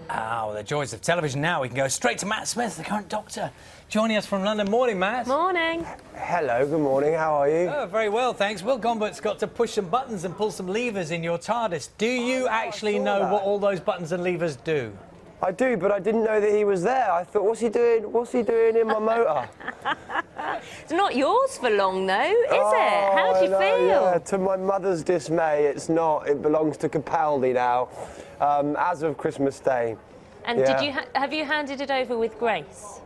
Oh, the joys of television now. We can go straight to Matt Smith, the current Doctor, joining us from London. Morning, Matt. Morning. Hello, good morning. How are you? Oh, very well, thanks. Will Gombert's got to push some buttons and pull some levers in your TARDIS. Do you actually know what all those buttons and levers do? I do, but I didn't know that he was there. I thought, what's he doing? What's he doing in my motor? It's not yours for long, though, is it? How do you feel? Yeah. To my mother's dismay, it's not. It belongs to Capaldi now, as of Christmas Day. And did you have you handed it over with grace?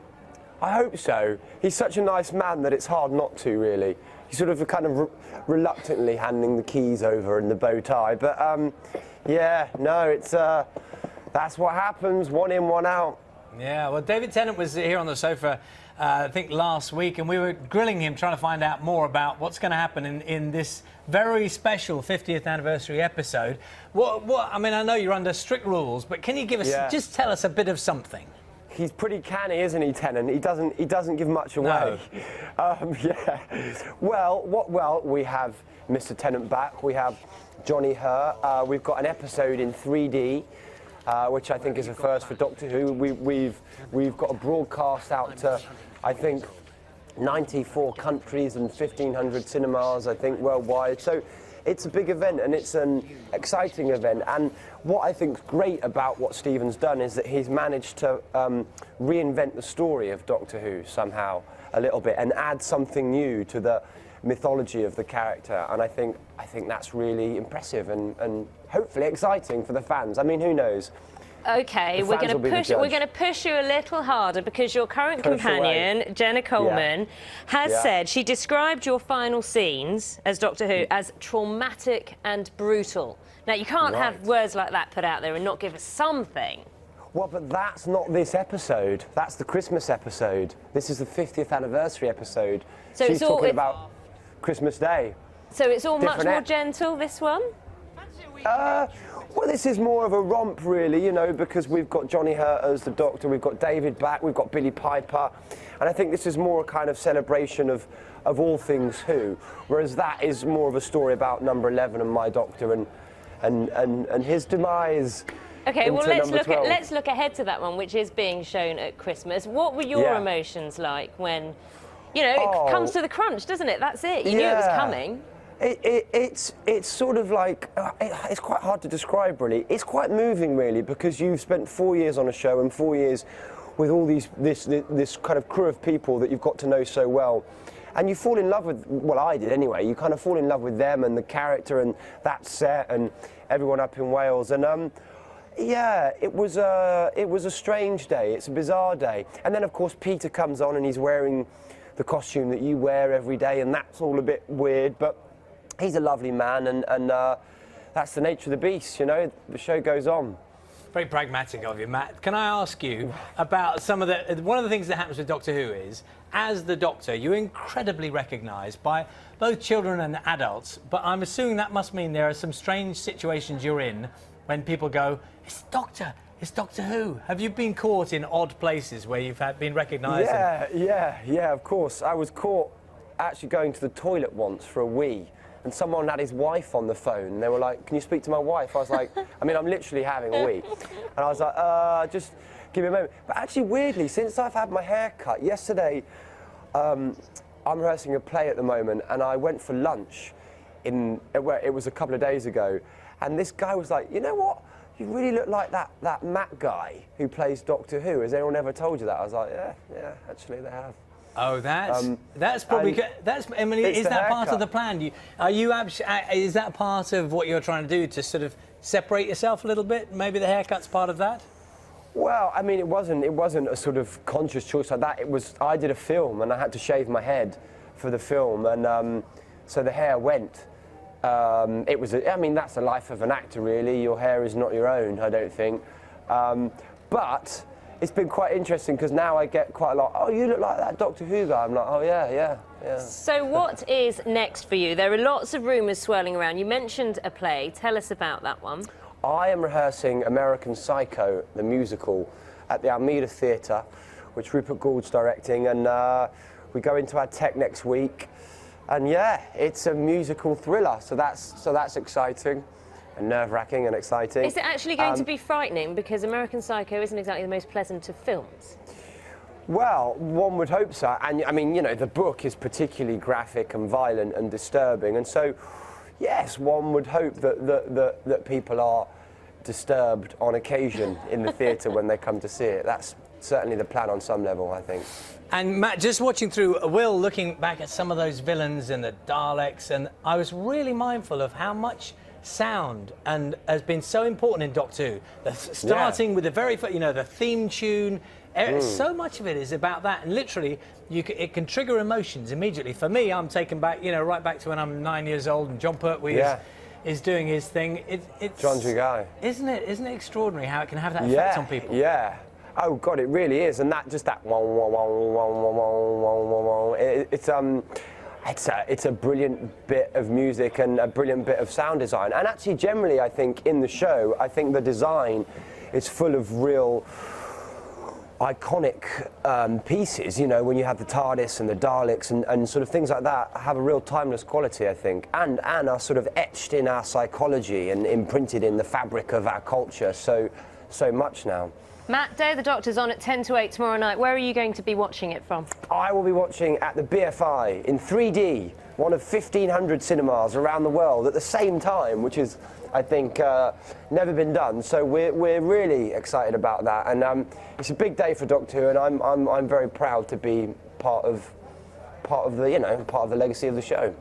I hope so. He's such a nice man that it's hard not to, really. He's sort of kind of reluctantly handing the keys over and the bow tie. But, yeah, no, it's... that's what happens, one in, one out. Yeah, well, David Tennant was here on the sofa, I think, last week, and we were grilling him, trying to find out more about what's going to happen in this very special 50th anniversary episode. I mean, I know you're under strict rules, but can you give us, just tell us a bit of something? He's pretty canny, isn't he, Tennant? He doesn't give much away. No. Yeah. Well, we have Mr. Tennant back. We have Johnny Her. We've got an episode in 3D. Which I think is a first for Doctor Who. We've got a broadcast out to, I think, 94 countries and 1,500 cinemas, I think, worldwide. So it's a big event and it's an exciting event. And what I think's great about what Stephen's done is that he's managed to reinvent the story of Doctor Who somehow a little bit and add something new to the mythology of the character, and I think that's really impressive and hopefully exciting for the fans. I mean, who knows? Okay, we're going to push you a little harder because your current companion, Jenna Coleman, has said she described your final scenes as Doctor Who as traumatic and brutal. Now, you can't have words like that put out there and not give us something. Well, but that's not this episode. That's the Christmas episode. This is the 50th anniversary episode. So she's talking about Christmas Day. So it's all much more gentle, this one? Well, this is more of a romp, really, you know, because we've got Johnny Hurt as the Doctor, we've got David back, we've got Billie Piper, and I think this is more a kind of celebration of all things Who, whereas that is more of a story about number 11 and my Doctor and his demise. Okay, well, let's look ahead to that one, which is being shown at Christmas. What were your emotions like when, you know, it comes to the crunch, doesn't it? That's it. You knew it was coming. It's sort of like, it's quite hard to describe, really. It's quite moving, really, because you've spent 4 years on a show and 4 years with all this kind of crew of people that you've got to know so well. And you fall in love with, well, I did anyway, you kind of fall in love with them and the character and that set and everyone up in Wales. And yeah, it was a strange day. It's a bizarre day. And then, of course, Peter comes on and he's wearing the costume that you wear every day, and that's all a bit weird, but he's a lovely man, and that's the nature of the beast, you know. The show goes on. Very pragmatic of you, Matt. Can I ask you about some of one of the things that happens with Doctor Who is, as the Doctor, you're incredibly recognised by both children and adults, but I'm assuming that must mean there are some strange situations you're in when people go, it's Doctor Who. Have you been caught in odd places where you've been recognised? Yeah, of course. I was caught actually going to the toilet once for a wee, and someone had his wife on the phone. They were like, can you speak to my wife? I was like, I mean, I'm literally having a wee. And I was like, just give me a moment. But actually, weirdly, since I've had my hair cut, yesterday, I'm rehearsing a play at the moment, and I went for lunch it was a couple of days ago, and this guy was like, you know what? You really look like that Matt guy who plays Doctor Who. Has anyone ever told you that? I was like, yeah, actually they have. Oh, that's probably I mean, is that part of the plan? Is that part of what you're trying to do to sort of separate yourself a little bit? Maybe the haircut's part of that. Well, I mean, it wasn't a sort of conscious choice like that. I did a film and I had to shave my head for the film, and so the hair went. I mean, that's the life of an actor, really. Your hair is not your own, I don't think. But it's been quite interesting because now I get quite a lot, oh, you look like that Doctor Who guy. I'm like, oh, yeah. So what is next for you? There are lots of rumours swirling around. You mentioned a play. Tell us about that one. I am rehearsing American Psycho, the musical, at the Almeida Theatre, which Rupert Gould's directing, and we go into our tech next week. And yeah, it's a musical thriller, so that's exciting. and nerve-wracking and exciting. Is it actually going to be frightening? Because American Psycho isn't exactly the most pleasant of films. Well, one would hope so. And I mean, you know, the book is particularly graphic and violent and disturbing. And so, yes, one would hope that people are disturbed on occasion in the theatre when they come to see it. That's certainly the plan on some level, I think. And Matt, just watching through, Will looking back at some of those villains and the Daleks, and I was really mindful of how much sound and has been so important in Doctor Who. Starting with the very, you know, the theme tune. So much of it is about that, and literally, it can trigger emotions immediately. For me, I'm taken back, you know, right back to when I'm 9 years old and John Pertwee is doing his thing. It's John Dugai. Isn't it extraordinary how it can have that effect on people? Yeah. Oh God, it really is, and that just that it's a brilliant bit of music and a brilliant bit of sound design. And actually, generally, I think in the show, I think the design is full of real iconic pieces. You know, when you have the TARDIS and the Daleks and sort of things like that, have a real timeless quality, I think, and are sort of etched in our psychology and imprinted in the fabric of our culture so much now. Matt, Day of the Doctor's on at 10 to 8 tomorrow night. Where are you going to be watching it from? I will be watching at the BFI in 3D, one of 1,500 cinemas around the world at the same time, which is, I think, never been done. So we're really excited about that, and it's a big day for Doctor Who, and I'm very proud to be part of the legacy of the show.